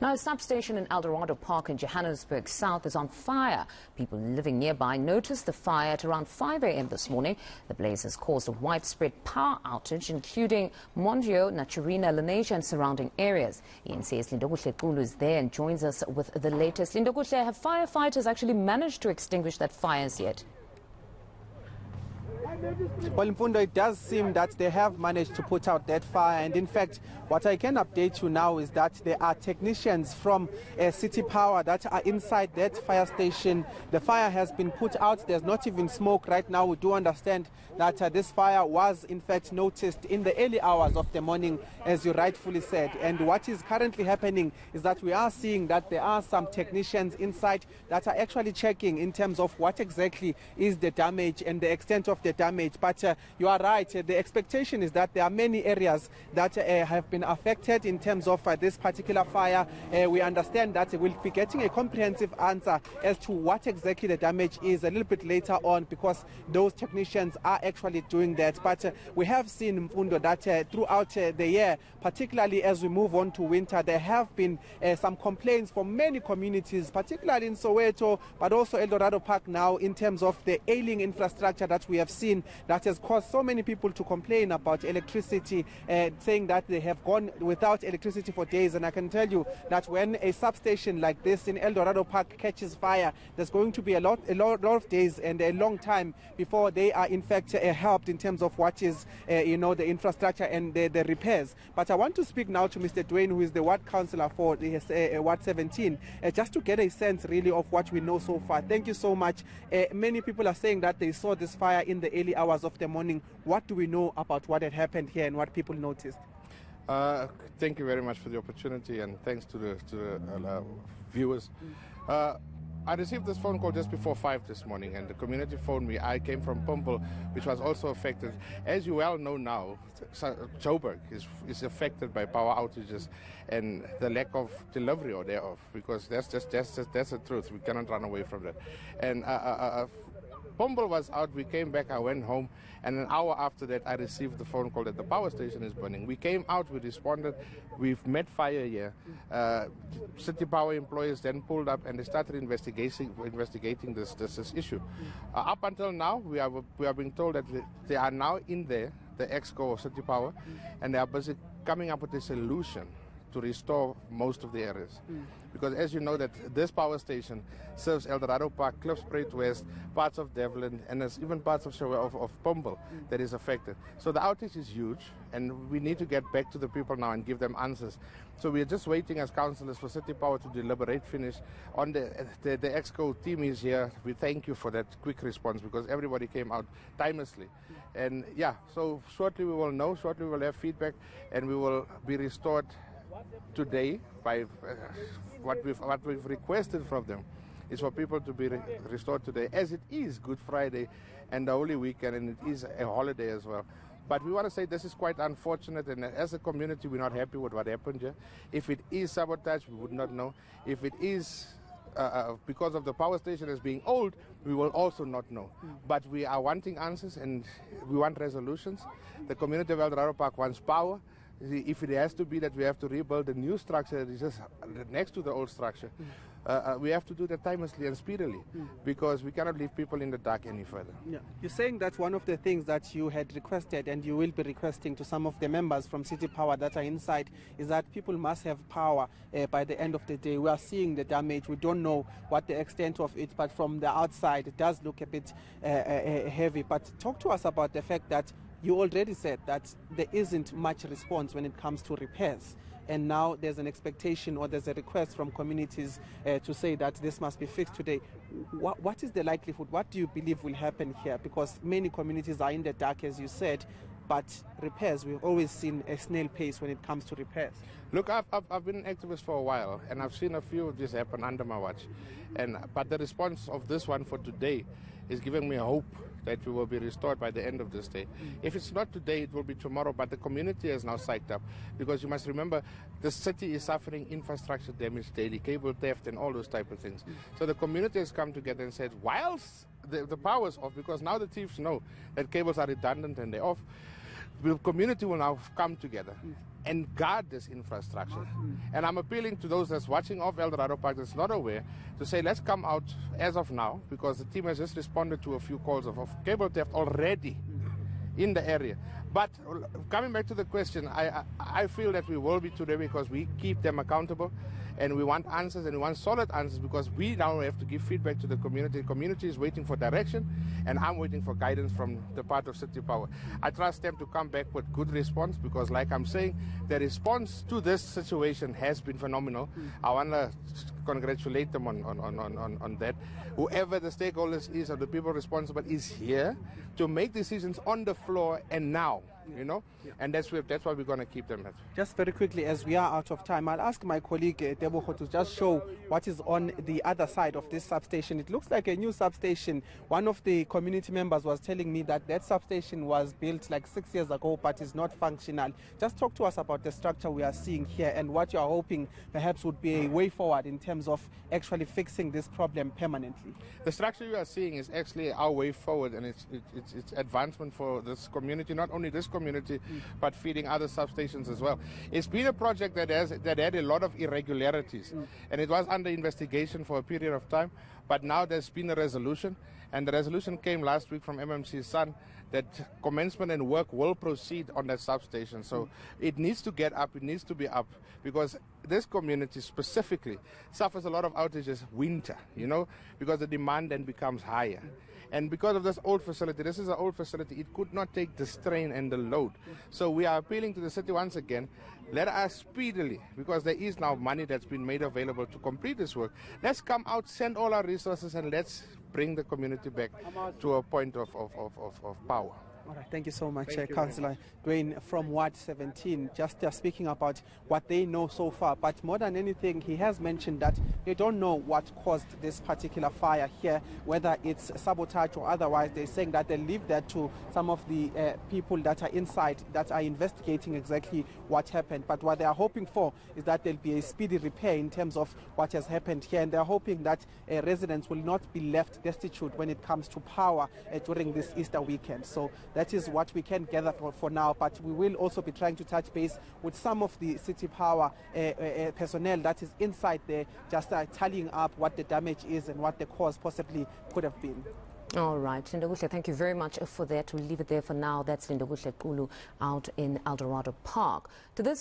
Now, a substation in Eldorado Park in Johannesburg South is on fire. People living nearby noticed the fire at around 5 a.m. this morning. The blaze has caused a widespread power outage, including Mondeor, Naturena, Lenasia and surrounding areas. eNCA's Lindokuhle Xulu is there and joins us with the latest. Lindokuhle, have firefighters actually managed to extinguish that fire as yet? Well, Mfundo, it does seem that they have managed to put out that fire, and in fact, what I can update you now is that there are technicians from City Power that are inside that fire station. The fire has been put out. There's not even smoke right now. We do understand that this fire was in fact noticed in the early hours of the morning, as you rightfully said. And what is currently happening is that we are seeing that there are some technicians inside that are actually checking in terms of what exactly is the damage and the extent of the damage. But you are right, the expectation is that there are many areas that have been affected in terms of this particular fire. We understand that we'll be getting a comprehensive answer as to what exactly the damage is a little bit later on, because those technicians are actually doing that. But we have seen, Mfundo, that throughout the year, particularly as we move on to winter, there have been some complaints from many communities, particularly in Soweto, but also Eldorado Park now, in terms of the ailing infrastructure that we have seen that has caused so many people to complain about electricity, saying that they have gone without electricity for days. And I can tell you that when a substation like this in Eldorado Park catches fire, there's going to be a lot of days and a long time before they are in fact helped in terms of what is the infrastructure and the repairs. But I want to speak now to Mr. Dwayne, who is the ward councillor for Ward 17, just to get a sense really of what we know so far. Thank you so much. Many people are saying that they saw this fire in the early hours of the morning. What do we know about what had happened here and what people noticed? Thank you very much for the opportunity, and thanks to the viewers. I received this phone call just before 5 this morning, and the community phoned me. I came from Pumpel, which was also affected. As you well know now, Joburg is affected by power outages and the lack of delivery or thereof, because that's the truth. We cannot run away from that. And Pumpel was out, we came back, I went home, and an hour after that I received the phone call that the power station is burning. We came out, we responded, we've met fire here. City Power employees then pulled up and they started investigating this issue. Up until now, we are being told that they are now in there, the EXCO of City Power, and they are busy coming up with a solution to restore most of the areas. Because as you know, that this power station serves Eldorado Park, Klipspruit West, parts of Devlin, and there's even parts of Pumpel that is affected. So the outage is huge, and we need to get back to the people now and give them answers. So we are just waiting as councillors for City Power to deliberate finish. On the EXCO team is here. We thank you for that quick response, because everybody came out timelessly. And yeah, so shortly we will know, shortly we will have feedback, and we will be restored today. By what we've requested from them is for people to be restored today, as it is Good Friday and the Holy Weekend, and it is a holiday as well. But we want to say this is quite unfortunate, and as a community we're not happy with what happened here. If it is sabotage, we would not know. If it is because of the power station as being old, we will also not know. But we are wanting answers, and we want resolutions. The community of Eldorado Park wants power. If it has to be that we have to rebuild a new structure that is just next to the old structure, we have to do that timelessly and speedily, because we cannot leave people in the dark any further. Yeah. You're saying that one of the things that you had requested, and you will be requesting to some of the members from City Power that are inside, is that people must have power by the end of the day. We are seeing the damage. We don't know what the extent of it, but from the outside it does look a bit heavy. But talk to us about the fact that you already said that there isn't much response when it comes to repairs, and now there's an expectation, or there's a request from communities to say that this must be fixed today. What is the likelihood? What do you believe will happen here? Because many communities are in the dark, as you said, but repairs, we've always seen a snail pace when it comes to repairs. Look, I've been an activist for a while, and I've seen a few of this happen under my watch. But the response of this one for today is giving me hope that we will be restored by the end of this day. If it's not today, it will be tomorrow, but the community is now psyched up, because you must remember the city is suffering infrastructure damage daily, cable theft and all those type of things. So the community has come together and said, whilst the power's off, because now the thieves know that cables are redundant and they're off, the community will now come together and guard this infrastructure. And I'm appealing to those that's watching off Eldorado Park that's not aware to say, let's come out as of now, because the team has just responded to a few calls of cable theft already in the area. But coming back to the question, I feel that we will be today because we keep them accountable, and we want answers, and we want solid answers, because we now have to give feedback to the community. The community is waiting for direction, and I'm waiting for guidance from the part of City Power. I trust them to come back with good response, because like I'm saying, the response to this situation has been phenomenal. I want to congratulate them on that. Whoever the stakeholders is, or the people responsible, is here to make decisions on the floor and now. You know, and that's why we're going to keep them at. Just very quickly, as we are out of time, I'll ask my colleague Deboho to just show what is on the other side of this substation. It looks like a new substation. One of the community members was telling me that substation was built like 6 years ago, but is not functional. Just talk to us about the structure we are seeing here and what you are hoping perhaps would be a way forward in terms of actually fixing this problem permanently. The structure you are seeing is actually our way forward, and it's advancement for this community, not only this community, but feeding other substations as well. It's been a project that had a lot of irregularities, and it was under investigation for a period of time, but now there's been a resolution, and the resolution came last week from MMC's son that commencement and work will proceed on that substation. So it needs to get up, it needs to be up, because this community specifically suffers a lot of outages winter, you know, because the demand then becomes higher. And because of this old facility, this is an old facility, it could not take the strain and the load. So we are appealing to the city once again, let us speedily, because there is now money that's been made available to complete this work, let's come out, send all our resources, and let's bring the community back to a point of power. All right, thank you so much, Councillor Dwayne from Ward 17, just speaking about what they know so far. But more than anything, he has mentioned that they don't know what caused this particular fire here, whether it's sabotage or otherwise. They're saying that they leave that to some of the people that are inside that are investigating exactly what happened. But what they are hoping for is that there'll be a speedy repair in terms of what has happened here. And they're hoping that residents will not be left destitute when it comes to power during this Easter weekend. So that is what we can gather for now, but we will also be trying to touch base with some of the City Power personnel that is inside there, just tallying up what the damage is and what the cause possibly could have been. All right, Lindokuhle, thank you very much for that. We'll leave it there for now. That's Lindokuhle Xulu out in Eldorado Park. To this